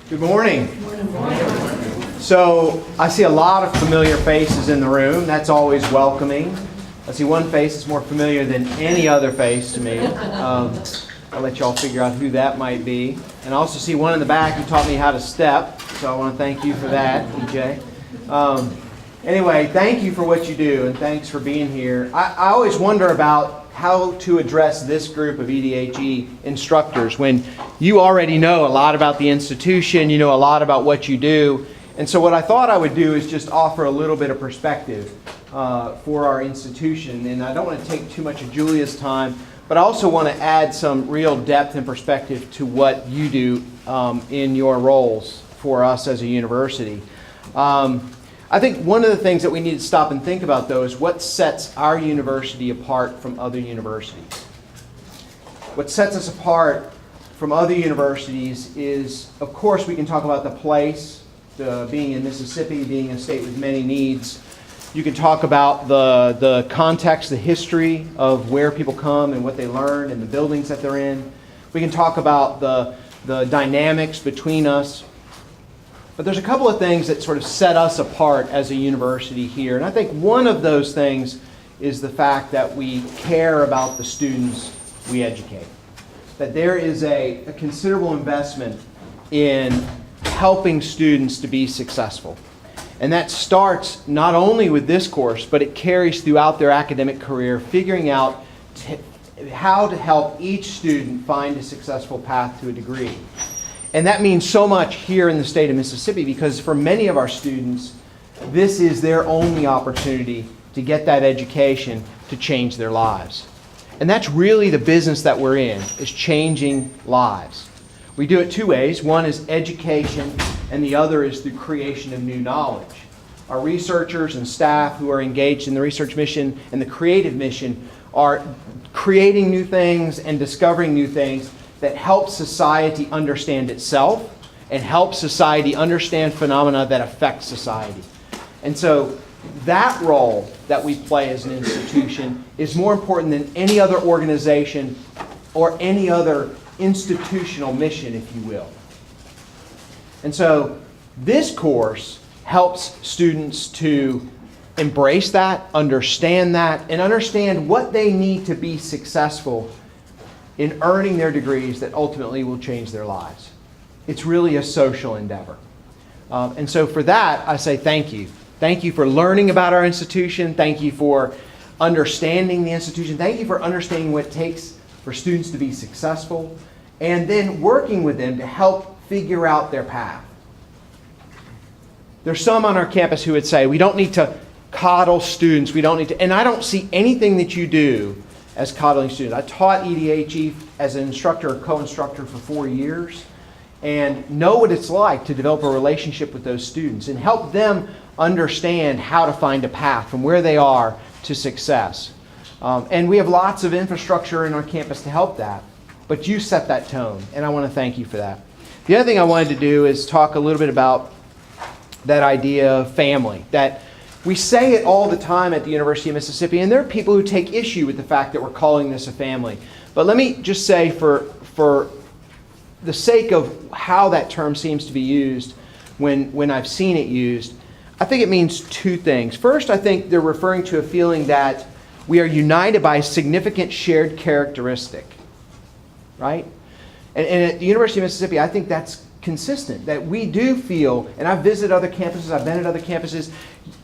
Good morning. So I see a lot of familiar faces in the room. That's always welcoming. I see one face that's more familiar than any other face to me. I'll let y'all figure out who that might be. And I also see one in the back who taught me how to step. So I want to thank you for that, EJ. Anyway, thank you for what you do, and thanks for being here. I always wonder about how to address this group of EDHE instructors when you already know a lot about the institution, you know a lot about what you do. And so what I thought I would do is just offer a little bit of perspective for our institution. And I don't want to take too much of Julia's time, but I also want to add some real depth and perspective to what you do in your roles for us as a university. I think one of the things that we need to stop and think about, though, is what sets our university apart from other universities. What sets us apart from other universities is, of course, we can talk about the place, being in Mississippi, being a state with many needs. You can talk about the context, the history of where people come and what they learn and the buildings that they're in. We can talk about the dynamics between us. But there's a couple of things that sort of set us apart as a university here. And I think one of those things is the fact that we care about the students we educate. That there is a considerable investment in helping students to be successful. And that starts not only with this course, but it carries throughout their academic career, figuring out how to help each student find a successful path to a degree. And that means so much here in the state of Mississippi because for many of our students, this is their only opportunity to get that education to change their lives. And that's really the business that we're in, is changing lives. We do it two ways. One is education, and the other is through creation of new knowledge. Our researchers and staff who are engaged in the research mission and the creative mission are creating new things and discovering new things that help society understand itself and help society understand phenomena that affect society. And so that role that we play as an institution is more important than any other organization or any other institutional mission, if you will. And so this course helps students to embrace that, understand that, and understand what they need to be successful in earning their degrees that ultimately will change their lives. It's really a social endeavor. And so for that, I say thank you. Thank you for learning about our institution. Thank you for understanding the institution. Thank you for understanding what it takes for students to be successful, and then working with them to help figure out their path. There's some on our campus who would say, we don't need to coddle students. We don't need to, and I don't see anything that you do as coddling students. I taught EDHE as an instructor or co-instructor for 4 years and know what it's like to develop a relationship with those students and help them understand how to find a path from where they are to success. And we have lots of infrastructure in our campus to help that, but you set that tone, and I want to thank you for that. The other thing I wanted to do is talk a little bit about that idea of family, that we say it all the time at the University of Mississippi, and there are people who take issue with the fact that we're calling this a family. But let me just say, for the sake of how that term seems to be used when I've seen it used, I think it means two things. First, I think they're referring to a feeling that we are united by a significant shared characteristic, right? And at the University of Mississippi, I think that's consistent, that we do feel, and I've visited other campuses, I've been at other campuses,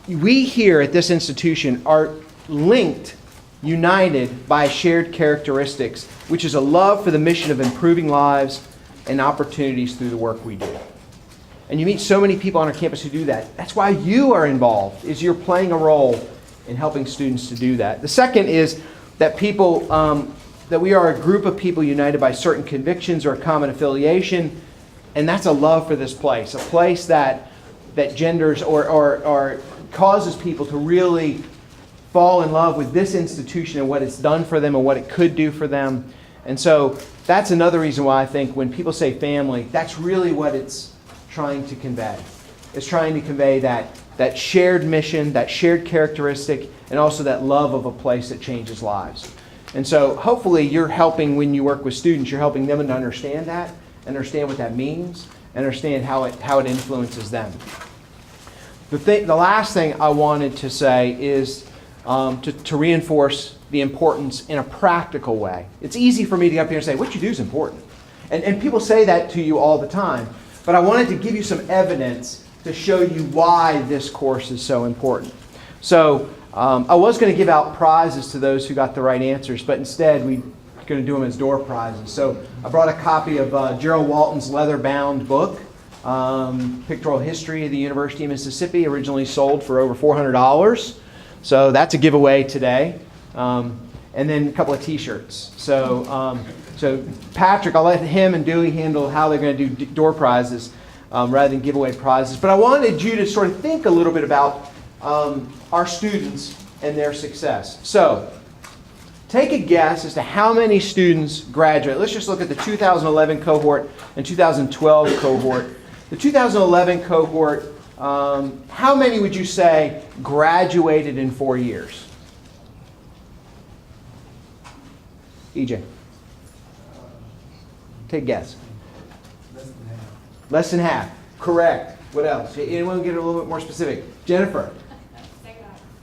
we here at this institution are linked, united by shared characteristics, which is a love for the mission of improving lives and opportunities through the work we do. And you meet so many people on our campus who do that. That's why you are involved, is you're playing a role in helping students to do that. The second is that that we are a group of people united by certain convictions or a common affiliation, and that's a love for this place, a place that genders or causes people to really fall in love with this institution and what it's done for them and what it could do for them. And so that's another reason why I think when people say family, that's really what it's trying to convey. It's trying to convey that shared mission, that shared characteristic, and also that love of a place that changes lives. And so hopefully you're helping, when you work with students, you're helping them to understand that, understand what that means, and understand how it influences them. The last thing I wanted to say is to reinforce the importance in a practical way. It's easy for me to get up here and say, what you do is important. And people say that to you all the time. But I wanted to give you some evidence to show you why this course is so important. So I was going to give out prizes to those who got the right answers, but instead we're going to do them as door prizes. So I brought a copy of Gerald Walton's leather-bound book, Pictorial History of the University of Mississippi, originally sold for over $400. So that's a giveaway today. And then a couple of T-shirts. So Patrick, I'll let him and Dewey handle how they're going to do door prizes rather than giveaway prizes. But I wanted you to sort of think a little bit about our students and their success. So take a guess as to how many students graduate. Let's just look at the 2011 cohort and 2012 cohort. The 2011 cohort, how many would you say graduated in 4 years? EJ. Take a guess. Less than half. Less than half. Correct. What else? Anyone get a little bit more specific? Jennifer.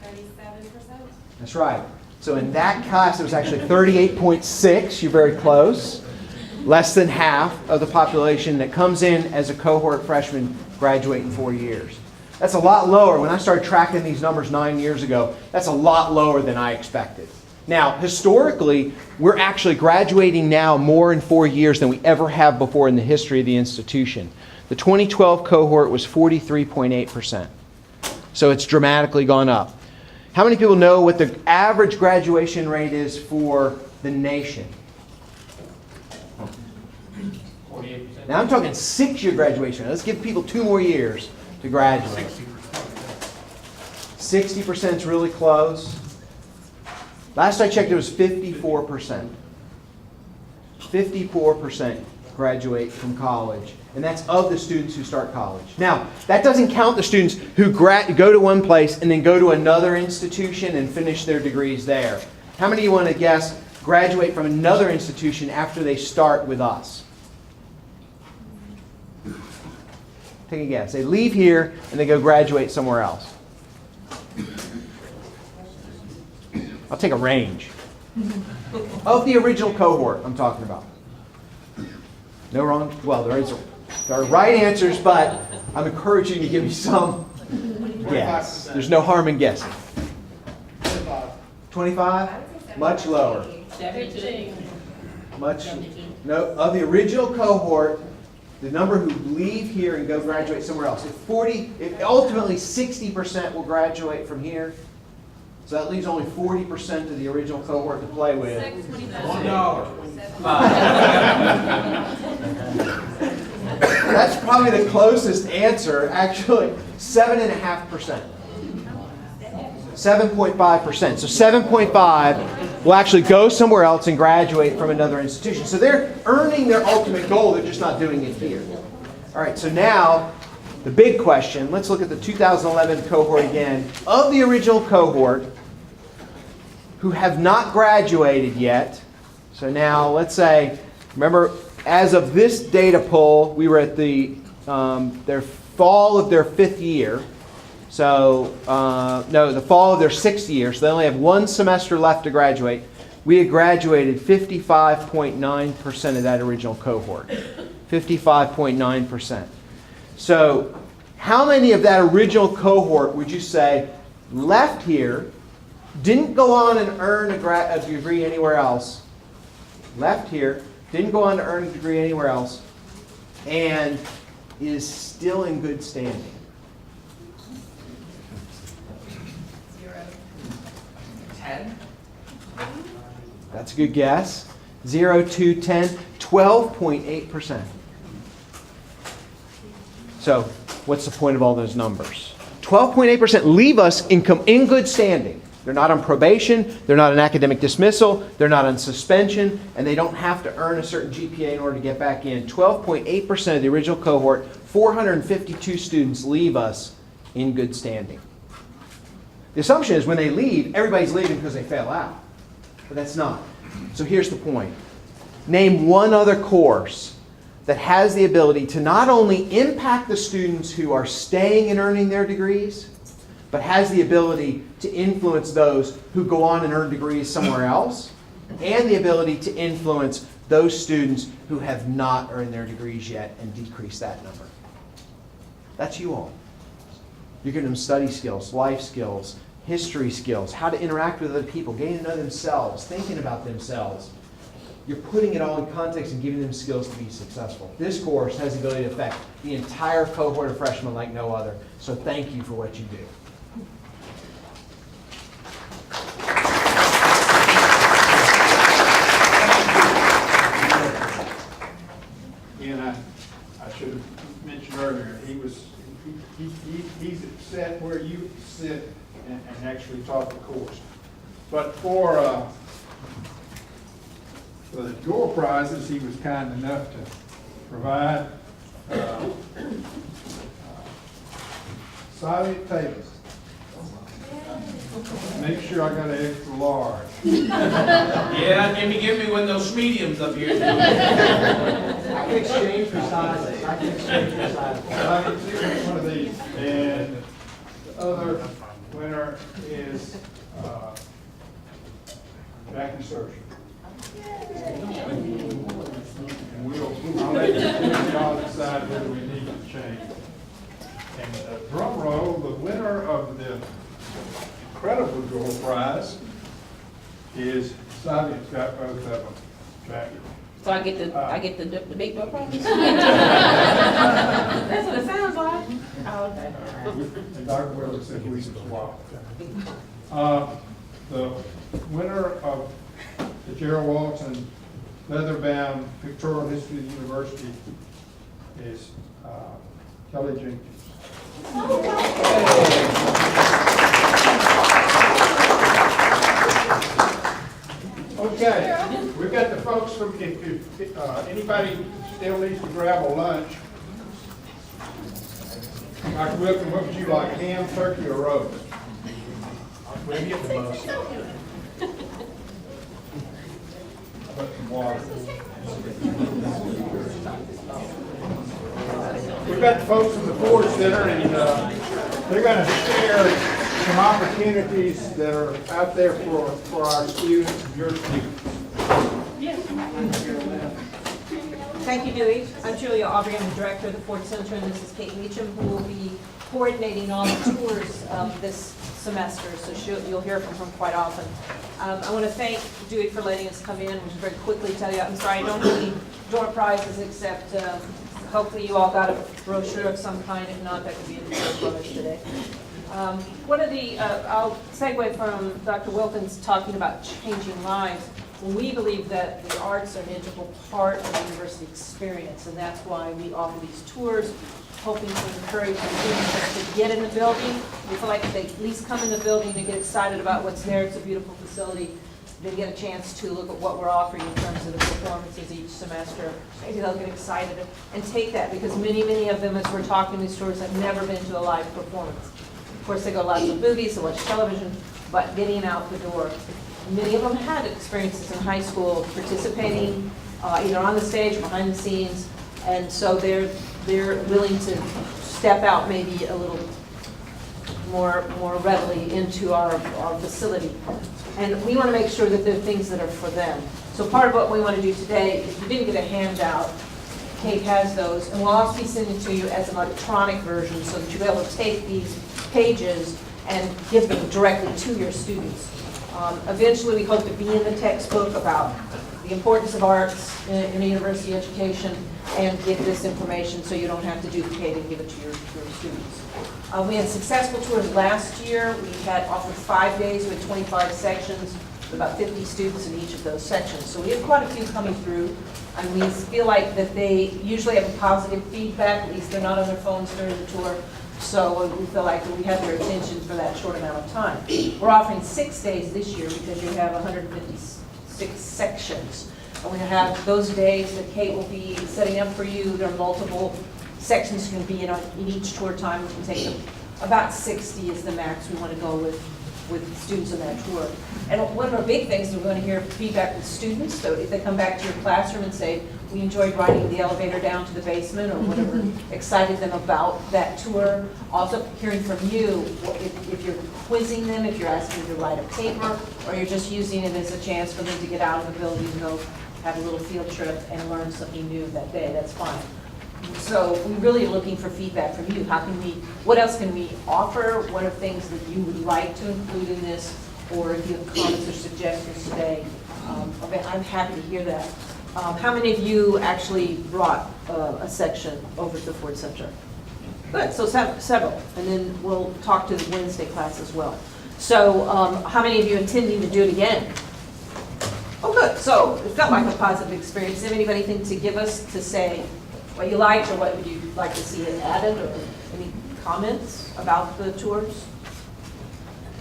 37%. That's right. So in that class, it was actually 38.6. You're very close. Less than half of the population that comes in as a cohort freshman graduate in 4 years. That's a lot lower. When I started tracking these numbers 9 years ago, that's a lot lower than I expected. Now, historically, we're actually graduating now more in 4 years than we ever have before in the history of the institution. The 2012 cohort was 43.8%. So it's dramatically gone up. How many people know what the average graduation rate is for the nation? 48%. Now I'm talking 6-year graduation. Let's give people 2 more years to graduate. 60% is really close. Last I checked, it was 54%. 54% graduate from college. And that's of the students who start college. Now, that doesn't count the students who go to one place and then go to another institution and finish their degrees there. How many of you want to guess graduate from another institution after they start with us? Take a guess. They leave here and they go graduate somewhere else. I'll take a range. Of the original cohort I'm talking about. No wrong? Well, there are right answers, but I'm encouraging you to give me some guess. There's no harm in guessing. 25? Much lower. 17. No, of the original cohort, the number who leave here and go graduate somewhere else. If ultimately 60% will graduate from here, so that leaves only 40% of the original cohort to play with. $1. That's probably the closest answer, actually. 7.5%. 7.5%. So 7.5 will actually go somewhere else and graduate from another institution. So they're earning their ultimate goal, they're just not doing it here. All right, so now the big question, let's look at the 2011 cohort again. Of the original cohort who have not graduated yet, so now let's say, remember, as of this data pull, we were at their fall of their 5th year. So, no, the fall of their 6th year. So they only have 1 semester left to graduate. We had graduated 55.9% of that original cohort. 55.9%. So how many of that original cohort would you say left here, didn't go on and earn a degree anywhere else, left here, didn't go on to earn a degree anywhere else, and is still in good standing? 10? That's a good guess. 0 to 10, 12.8%. So what's the point of all those numbers? 12.8% leave us in good standing. They're not on probation, they're not on academic dismissal, they're not on suspension, and they don't have to earn a certain GPA in order to get back in. 12.8% of the original cohort, 452 students leave us in good standing. The assumption is when they leave, everybody's leaving because they fail out. But that's not. So here's the point. Name one other course that has the ability to not only impact the students who are staying and earning their degrees, but has the ability to influence those who go on and earn degrees somewhere else, and the ability to influence those students who have not earned their degrees yet and decrease that number. That's you all. You're giving them study skills, life skills, history skills, how to interact with other people, getting to know themselves, thinking about themselves. You're putting it all in context and giving them skills to be successful. This course has the ability to affect the entire cohort of freshmen like no other. So thank you for what you do. And I should have mentioned earlier, he's sat where you sit and actually taught the course. But for the door prizes, he was kind enough to provide silent tables. Make sure I got an extra large. Yeah, give me one of those mediums up here. I can exchange for sizes. I can exchange for sizes. I can see one of these. And the other winner is back insertion. And I'll let y'all decide whether we need to change. And drum roll, the winner of the incredible door prize is Savia's got both of them. Jackie. So I get the big door prize? That's what it sounds like. Oh, okay. And Dr. Willard said we should swap. The winner of the Gerald Walton leather-bound pictorial history of the university is Kelly Jenkins. Okay, we've got the folks from, if anybody still needs to grab a lunch. Dr. Wilkin, what would you like, ham, turkey, or roast? Whatever you get the most. How about some water? We've got the folks from the Ford Center, and they're going to share some opportunities that are out there for our students and your students. Thank you, Dewey. I'm Julia Aubrey. I'm the director of the Ford Center, and this is Kate Meacham, who will be coordinating all the tours this semester, so you'll hear from her quite often. I want to thank Dewey for letting us come in, and very quickly tell you, I'm sorry, I don't have any door prizes except hopefully you all got a brochure of some kind. If not, that could be in the brochure today. One of the, I'll segue from Dr. Wilkins talking about changing lives. We believe that the arts are an integral part of the university experience, and that's why we offer these tours, hoping to encourage the students to get in the building. We feel like if they at least come in the building, they get excited about what's there. It's a beautiful facility. They get a chance to look at what we're offering in terms of the performances each semester. Maybe they'll get excited and take that, because many of them, as we're talking these tours, have never been to a live performance. Of course, they go to lots of movies, they watch television, but getting out the door. Many of them had experiences in high school participating either on the stage or behind the scenes, and so they're willing to step out maybe a little more readily into our facility. And we want to make sure that there are things that are for them. So part of what we want to do today, if you didn't get a handout, Kate has those, and we'll also be sending to you as an electronic version so that you'll be able to take these pages and give them directly to your students. Eventually, we hope to be in the textbook about the importance of arts in a university education and give this information so you don't have to duplicate and give it to your students. We had successful tours last year. We had offered 5 days with 25 sections, with about 50 students in each of those sections. So we have quite a few coming through, and we feel like that they usually have a positive feedback. At least they're not on their phones during the tour. So we feel like we have their attention for that short amount of time. We're offering 6 days this year because you have 156 sections. And we have those days that Kate will be setting up for you. There are multiple sections you can be in each tour time. We can take them. About 60 is the max we want to go with students in that tour. And one of our big things is we're going to hear feedback from students. So if they come back to your classroom and say, we enjoyed riding the elevator down to the basement or whatever excited them about that tour. Also hearing from you, if you're quizzing them, if you're asking them to write a paper, or you're just using it as a chance for them to get out of the building and go have a little field trip and learn something new that day, that's fine. So we really are looking for feedback from you. What else can we offer? What are things that you would like to include in this? Or if you have comments or suggestions today, I'm happy to hear that. How many of you actually brought a section over to the Ford Center? Good, so several. And then we'll talk to the Wednesday class as well. So how many of you intending to do it again? Oh, good. So it felt like a positive experience. Have anybody anything to give us to say what you liked or what would you like to see it added, or any comments about the tours?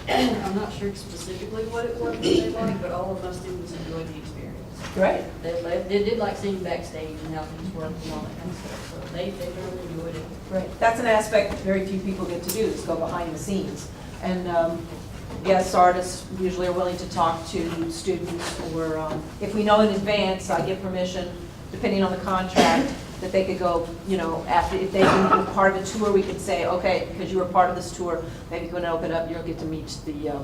I'm not sure specifically what it was that they liked, but all of my students enjoyed the experience. Great. They did like seeing backstage and how things work and all that kind of stuff, so they really enjoyed it. Right. That's an aspect very few people get to do, is go behind the scenes. And yes, artists usually are willing to talk to students, or if we know in advance, I give permission, depending on the contract, that they could go, after, if they can be part of a tour, we could say, okay, because you were part of this tour, maybe when I open up, you'll get to meet the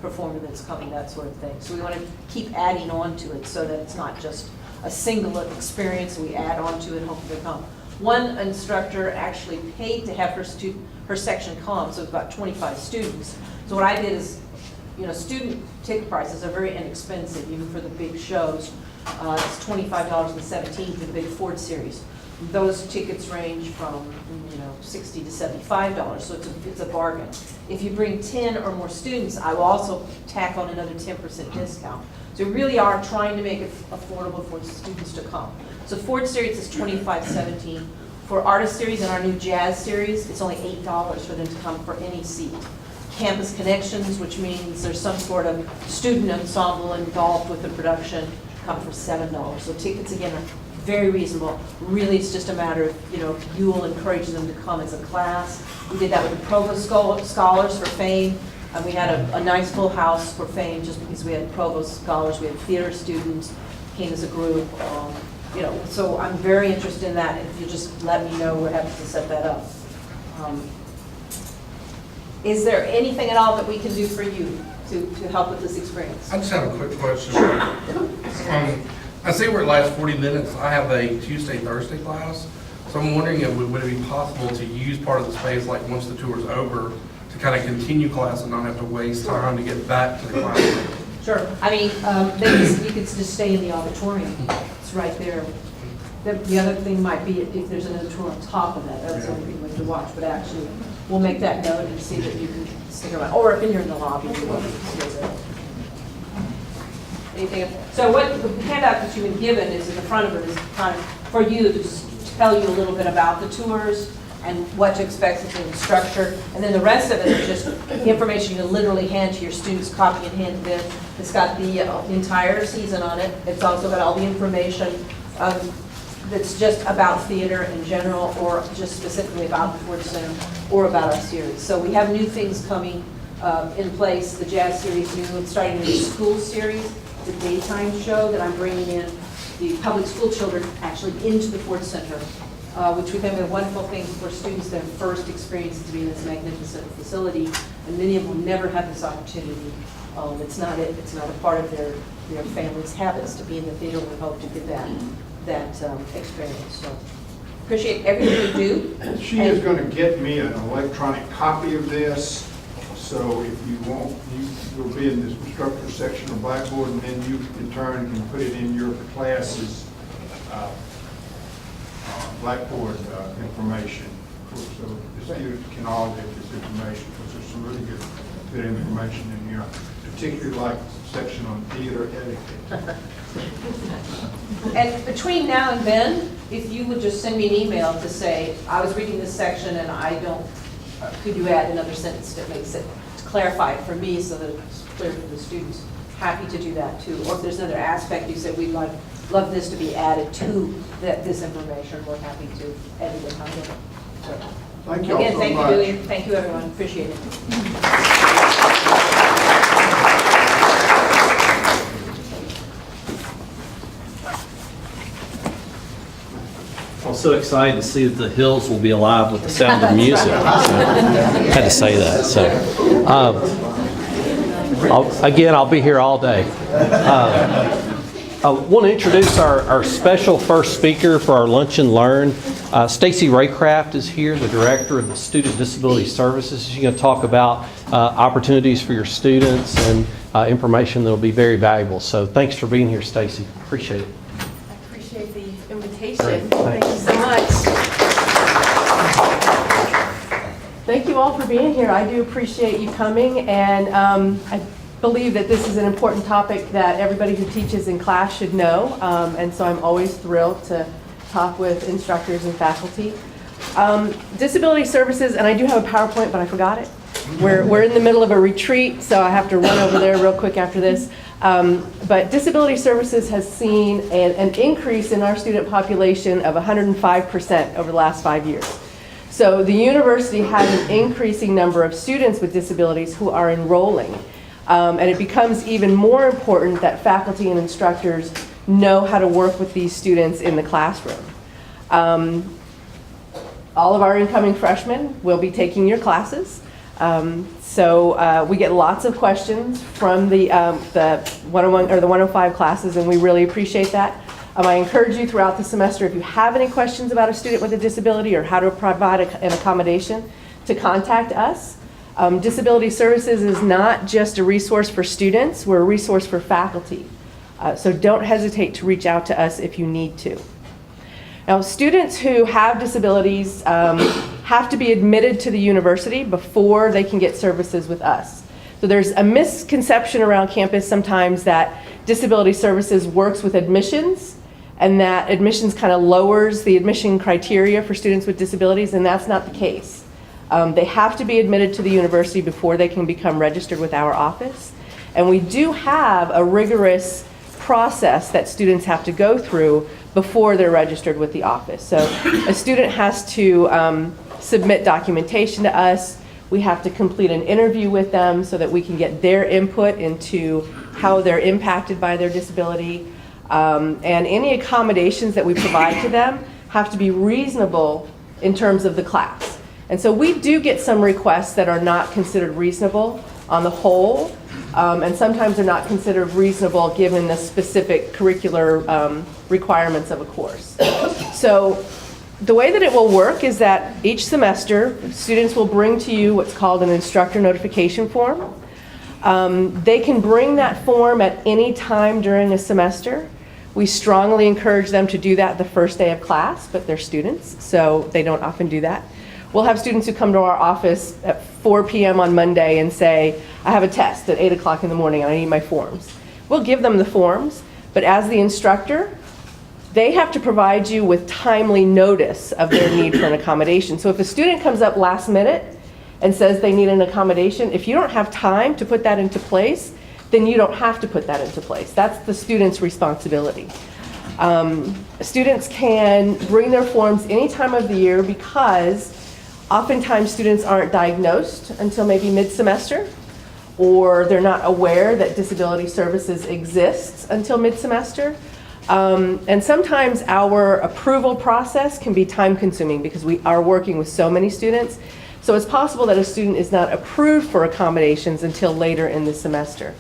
performer that's coming, that sort of thing. So we want to keep adding on to it so that it's not just a single experience we add on to it and hope they come. One instructor actually paid to have her section come, so it's about 25 students. So what I did is, student ticket prices are very inexpensive, even for the big shows. It's $25.17 for the big Ford series. Those tickets range from $60 to $75, so it's a bargain. If you bring 10 or more students, I will also tack on another 10% discount. So we really are trying to make it affordable for students to come. So Ford series is $25.17. For artist series and our new jazz series, it's only $8 for them to come for any seat. Campus connections, which means there's some sort of student ensemble involved with the production, come for $7. So tickets, again, are very reasonable. Really, it's just a matter of, you will encourage them to come as a class. We did that with the Provost Scholars for Fame. And we had a nice full house for Fame just because we had Provost Scholars, we had theater students, came as a group. So I'm very interested in that. If you just let me know, we're happy to set that up. Is there anything at all that we can do for you to help with this experience? I just have a quick question. I see where it lasts 40 minutes. I have a Tuesday, Thursday class. So I'm wondering if would it be possible to use part of the space, like once the tour is over, to kind of continue class and not have to waste time to get back to the classroom? Sure. I mean, you could just stay in the auditorium. It's right there. The other thing might be if there's another tour on top of that. That's the only thing we have to watch. But actually, we'll make that note and see that you can stick around. Or if you're in the lobby, you're welcome to stay there. Anything else? So what the handout that you've been given is in the front of it is kind of for you to tell you a little bit about the tours and what to expect in the structure. And then the rest of it is just information you literally hand to your students, copy and hand to them. It's got the entire season on it. It's also got all the information that's just about theater in general, or just specifically about the Ford Center, or about our series. So we have new things coming in place. The jazz series, new, starting in the school series. It's a daytime show that I'm bringing in the public school children actually into the Ford Center, which we think is a wonderful thing for students, their first experience to be in this magnificent facility, and many of them will never have this opportunity. It's not a part of their family's habits to be in the theater. We hope to get that experience. So appreciate everything you do. She is going to get me an electronic copy of this, so if you want, you'll be in this instructor section of Blackboard, and then you in turn can put it in your class's Blackboard information, so the students can all get this information, because there's some really good information in here, particularly like the section on theater etiquette. And between now and then, if you would just send me an email to say, I was reading this section and I don't, could you add another sentence that makes it, to clarify it for me so that it's clear for the students, happy to do that too. Or if there's another aspect you said, we'd love this to be added to this information, we're happy to edit it. So, Thank you all again, so thank much. you, Julie. Thank you, everyone. Appreciate it. I'm so excited to see that the hills will be alive with the sound of music. So, had to say that. So, I'll be here all day. I want to introduce our special first speaker for our Lunch and Learn. Stacy Raycraft is here, the Director of the Student Disability Services. She's going to talk about opportunities for your students and information that will be very valuable. So thanks for being here, Stacy. Appreciate it. I appreciate the invitation. Great, Thank you so much. Thank you all for being here. I do appreciate you coming, and I believe that this is an important topic that everybody who teaches in class should know, and so I'm always thrilled to talk with instructors and faculty. Disability services, and I do have a PowerPoint, but I forgot it. We're in the middle of a retreat, so I have to run over there real quick after this. But disability services has seen an increase in our student population of 105% over the last 5 years. So the university has an increasing number of students with disabilities who are enrolling. And it becomes even more important that faculty and instructors know how to work with these students in the classroom. All of our incoming freshmen will be taking your classes. So we get lots of questions from the 101 or the 105 classes, and we really appreciate that. I encourage you throughout the semester, if you have any questions about a student with a disability or how to provide an accommodation, to contact us. Disability Services is not just a resource for students, we're a resource for faculty. So don't hesitate to reach out to us if you need to. Now, students who have disabilities have to be admitted to the university before they can get services with us. So there's a misconception around campus sometimes that Disability Services works with admissions, and that admissions kind of lowers the admission criteria for students with disabilities, and that's not the case. They have to be admitted to the university before they can become registered with our office. And we do have a rigorous process that students have to go through before they're registered with the office. So a student has to submit documentation to us. We have to complete an interview with them so that we can get their input into how they're impacted by their disability. And any accommodations that we provide to them have to be reasonable in terms of the class. And so we do get some requests that are not considered reasonable on the whole, and sometimes they're not considered reasonable given the specific curricular requirements of a course. So the way that it will work is that each semester, students will bring to you what's called an instructor notification form. They can bring that form at any time during a semester. We strongly encourage them to do that the first day of class, but they're students, so they don't often do that. We'll have students who come to our office at 4 p.m. on Monday and say, I have a test at 8 o'clock in the morning and I need my forms. We'll give them the forms, but as the instructor, they have to provide you with timely notice of their need for an accommodation. So if a student comes up last minute and says they need an accommodation, if you don't have time to put that into place, then you don't have to put that into place. That's the student's responsibility. Students can bring their forms any time of the year because oftentimes students aren't diagnosed until maybe mid-semester, or they're not aware that disability services exists until mid-semester. And sometimes our approval process can be time-consuming because we are working with so many students. So it's possible that a student is not approved for accommodations until later in the semester.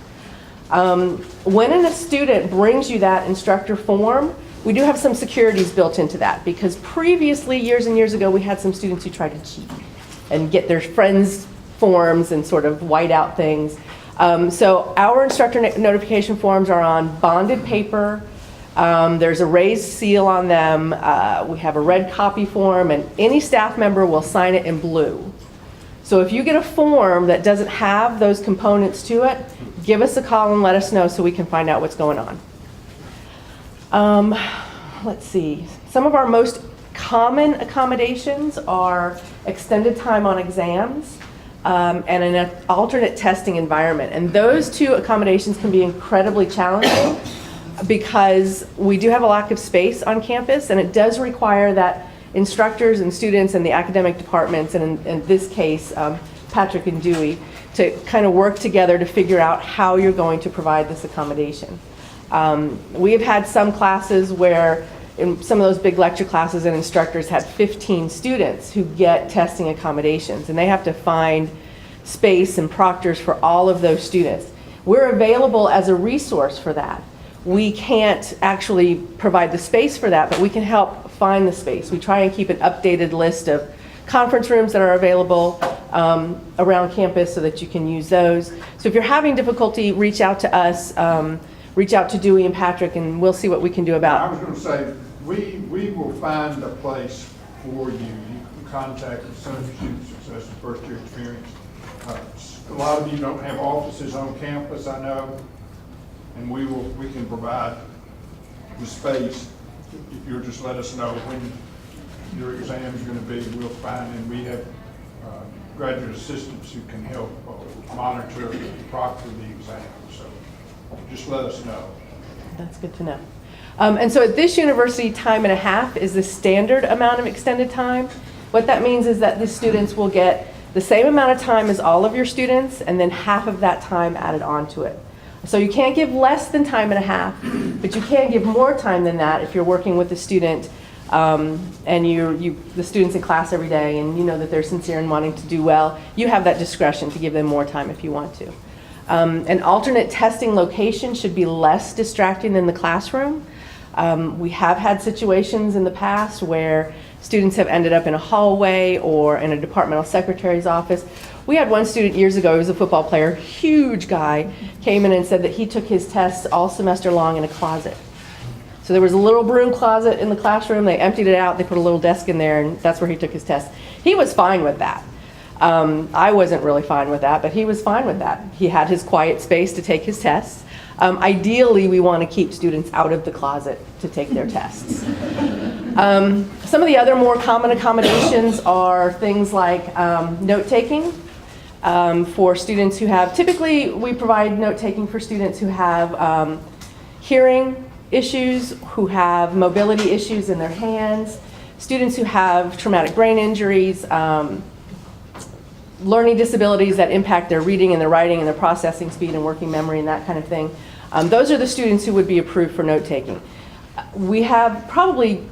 When a student brings you that instructor form, we do have some securities built into that because previously, years and years ago, we had some students who tried to cheat and get their friends' forms and sort of white out things. So our instructor notification forms are on bonded paper. There's a raised seal on them. We have a red copy form, and any staff member will sign it in blue. So if you get a form that doesn't have those components to it, give us a call and let us know so we can find out what's going on. Let's see. Some of our most common accommodations are extended time on exams and an alternate testing environment. And those two accommodations can be incredibly challenging because we do have a lack of space on campus, and it does require that instructors and students and the academic departments, and in this case, Patrick and Dewey, to kind of work together to figure out how you're going to provide this accommodation. We have had some classes where in some of those big lecture classes and instructors have 15 students who get testing accommodations, and they have to find space and proctors for all of those students. We're available as a resource for that. We can't actually provide the space for that, but we can help find the space. We try and keep an updated list of conference rooms that are available around campus so that you can use those. So if you're having difficulty, reach out to us, reach out to Dewey and Patrick, and we'll see what we can do I about was going to say, we will find a place for you. You can contact the Center for Student Success and First Year Experience. A lot of you don't have offices on campus, I know, and we can provide the space. If you'll just let us know when your exam is going to be, we'll find, and we have graduate assistants who can help monitor and proctor the exam. So just let us know. That's good to know. And so at this university, time and a half is the standard amount of extended time. What that means is that the students will get the same amount of time as all of your students, and then half of that time added onto it. So you can't give less than time and a half, but you can give more time than that if you're working with the student and the student's in class every day and you know that they're sincere in wanting to do well. You have that discretion to give them more time if you want to. An alternate testing location should be less distracting than the classroom. We have had situations in the past where students have ended up in a hallway or in a departmental secretary's office. We had one student years ago, he was a football player, huge guy, came in and said that he took his tests all semester long in a closet. So there was a little broom closet in the classroom, they emptied it out, they put a little desk in there, and that's where he took his tests. He was fine with that. I wasn't really fine with that, but he was fine with that. He had his quiet space to take his tests. Ideally, we want to keep students out of the closet to take their tests. Some of the other more common accommodations are things like note-taking for students who have, typically we provide note-taking for students who have hearing issues, who have mobility issues in their hands, students who have traumatic brain injuries, learning disabilities that impact their reading and their writing and their processing speed and working memory and that kind of thing. Those are the students who would be approved for note-taking. We have probably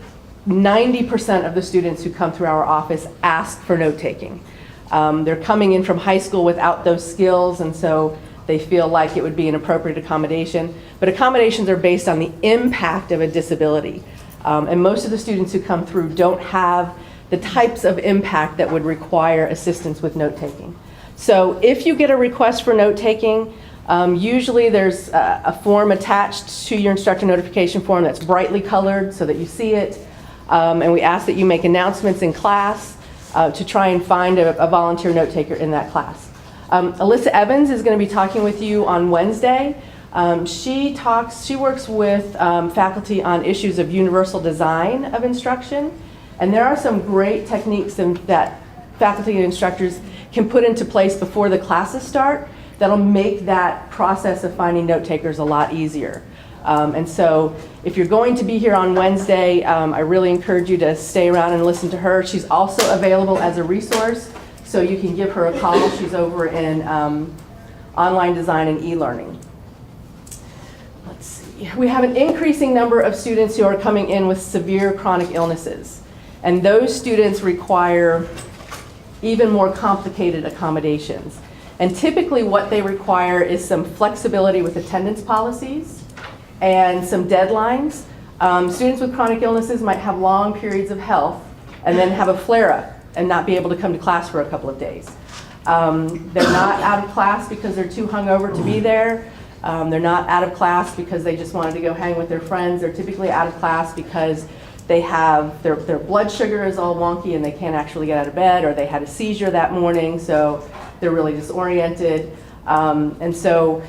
90% of the students who come through our office ask for note-taking. They're coming in from high school without those skills, and so they feel like it would be an appropriate accommodation. But accommodations are based on the impact of a disability. And most of the students who come through don't have the types of impact that would require assistance with note-taking. So if you get a request for note-taking, usually there's a form attached to your instructor notification form that's brightly colored so that you see it. And we ask that you make announcements in class to try and find a volunteer note-taker in that class. Alyssa Evans is going to be talking with you on Wednesday. She works with faculty on issues of universal design of instruction. And there are some great techniques that faculty and instructors can put into place before the classes start that'll make that process of finding note takers a lot easier. And so if you're going to be here on Wednesday, I really encourage you to stay around and listen to her. She's also available as a resource, so you can give her a call. She's over in online design and e-learning. Let's see. We have an increasing number of students who are coming in with severe chronic illnesses. And those students require even more complicated accommodations. And typically what they require is some flexibility with attendance policies and some deadlines. Students with chronic illnesses might have long periods of health and then have a flare-up and not be able to come to class for a couple of days. They're not out of class because they're too hungover to be there. They're not out of class because they just wanted to go hang with their friends. They're typically out of class because they have, their blood sugar is all wonky and they can't actually get out of bed, or they had a seizure that morning, so they're really disoriented. And so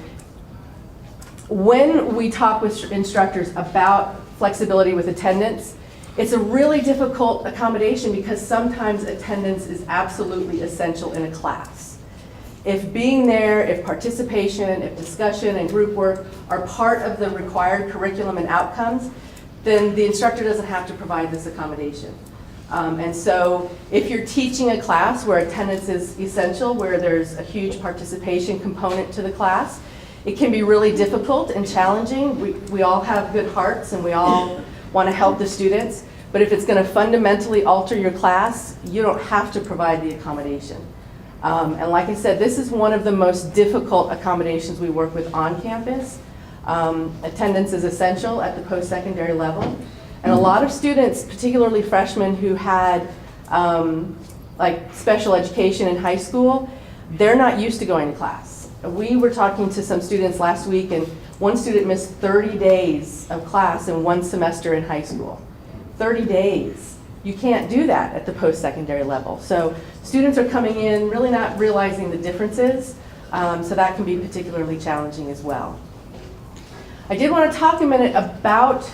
when we talk with instructors about flexibility with attendance, it's a really difficult accommodation because sometimes attendance is absolutely essential in a class. If being there, if participation, if discussion and group work are part of the required curriculum and outcomes, then the instructor doesn't have to provide this accommodation. And so if you're teaching a class where attendance is essential, where there's a huge participation component to the class, it can be really difficult and challenging. We all have good hearts and we all want to help the students. But if it's going to fundamentally alter your class, you don't have to provide the accommodation. And like I said, this is one of the most difficult accommodations we work with on campus. Attendance is essential at the post-secondary level. And a lot of students, particularly freshmen who had like special education in high school, they're not used to going to class. We were talking to some students last week, and one student missed 30 days of class in one semester in high school. 30 days. You can't do that at the post-secondary level. So students are coming in really not realizing the differences, so that can be particularly challenging as well. I did want to talk a minute about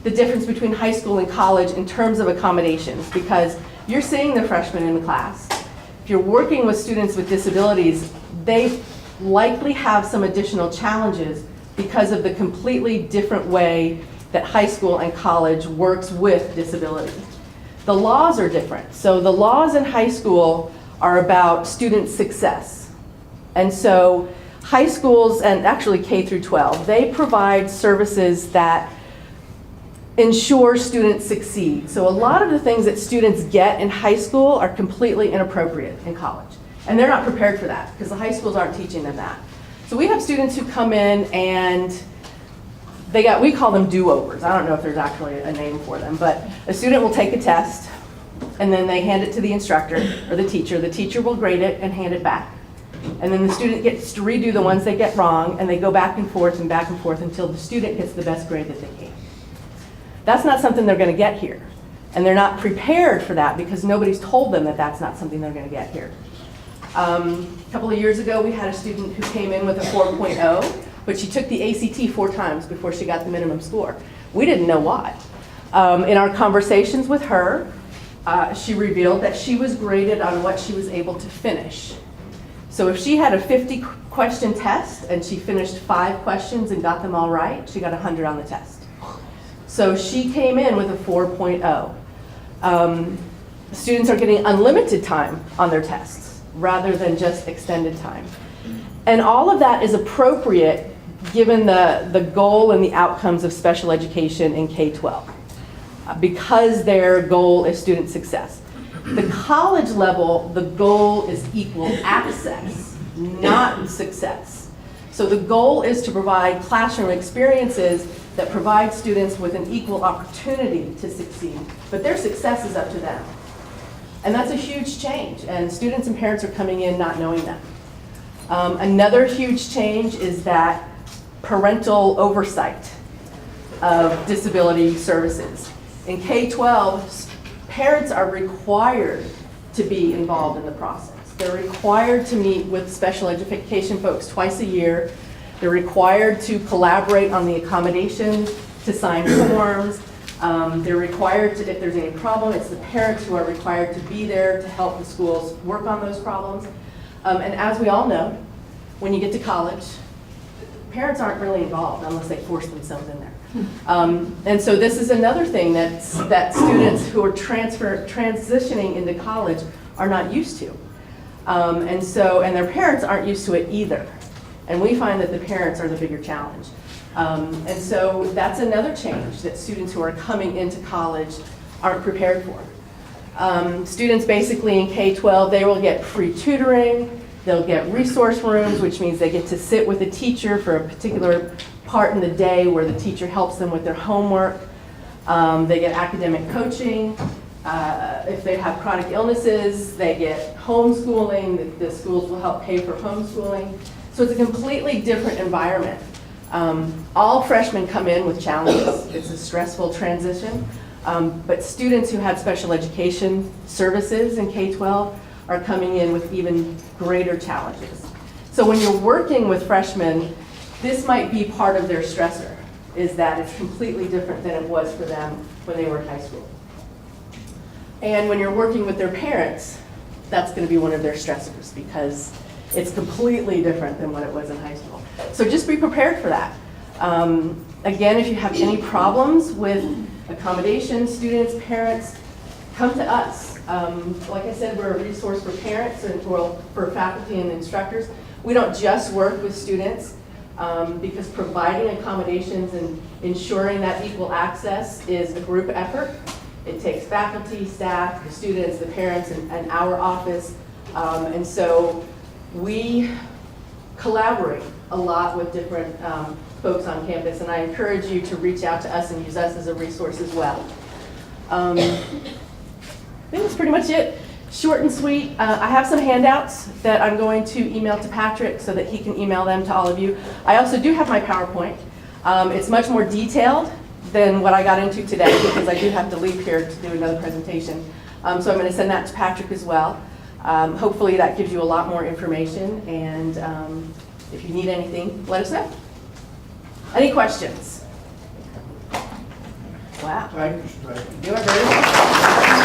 the difference between high school and college in terms of accommodations, because you're seeing the freshmen in the class. If you're working with students with disabilities, they likely have some additional challenges because of the completely different way that high school and college works with disability. The laws are different. So the laws in high school are about student success. And so high schools, and actually K through 12, they provide services that ensure students succeed. So a lot of the things that students get in high school are completely inappropriate in college. And they're not prepared for that because the high schools aren't teaching them that. So we have students who come in and we call them do-overs. I don't know if there's actually a name for them, but a student will take a test and then they hand it to the instructor or the teacher. The teacher will grade it and hand it back. And then the student gets to redo the ones they get wrong, and they go back and forth until the student gets the best grade that they can. That's not something they're going to get here. And they're not prepared for that because nobody's told them that that's not something they're going to get here. A couple of years ago, we had a student who came in with a 4.0, but she took the ACT 4 times before she got the minimum score. We didn't know why. In our conversations with her, she revealed that she was graded on what she was able to finish. So if she had a 50-question test and she finished 5 questions and got them all right, she got 100 on the test. So she came in with a 4.0. Students are getting unlimited time on their tests rather than just extended time. And all of that is appropriate given the goal and the outcomes of special education in K-12, because their goal is student success. The college level, the goal is equal access, not success. So the goal is to provide classroom experiences that provide students with an equal opportunity to succeed, but their success is up to them. And that's a huge change, and students and parents are coming in not knowing that. Another huge change is that parental oversight of disability services. In K-12, parents are required to be involved in the process. They're required to meet with special education folks twice a year. They're required to collaborate on the accommodations, to sign forms. They're required to, if there's any problem, it's the parents who are required to be there to help the schools work on those problems. And as we all know, when you get to college, parents aren't really involved unless they force themselves in there. And so this is another thing that students who are transitioning into college are not used to. And their parents aren't used to it either. And we find that the parents are the bigger challenge. And so that's another change that students who are coming into college aren't prepared for. Students basically in K-12, they will get free tutoring, they'll get resource rooms, which means they get to sit with a teacher for a particular part in the day where the teacher helps them with their homework. They get academic coaching. If they have chronic illnesses, they get homeschooling. The schools will help pay for homeschooling. So it's a completely different environment. All freshmen come in with challenges. It's a stressful transition. But students who had special education services in K-12 are coming in with even greater challenges. So when you're working with freshmen, this might be part of their stressor, is that it's completely different than it was for them when they were in high school. And when you're working with their parents, that's going to be one of their stressors because it's completely different than what it was in high school. So just be prepared for that. Again, if you have any problems with accommodations, students, parents, come to us. Like I said, we're a resource for parents and for faculty and instructors. We don't just work with students. because providing accommodations and ensuring that equal access is a group effort. It takes faculty, staff, the students, the parents, and our office. And so we collaborate a lot with different folks on campus, and I encourage you to reach out to us and use us as a resource as well. I think that's pretty much it. Short and sweet. I have some handouts that I'm going to email to Patrick so that he can email them to all of you. I also do have my PowerPoint. It's much more detailed than what I got into today because I do have to leave here to do another presentation. So I'm going to send that to Patrick as well. Hopefully that gives you a lot more information, and if you need anything, let us know. Any questions? Wow. Thank you, Steve. You are very welcome.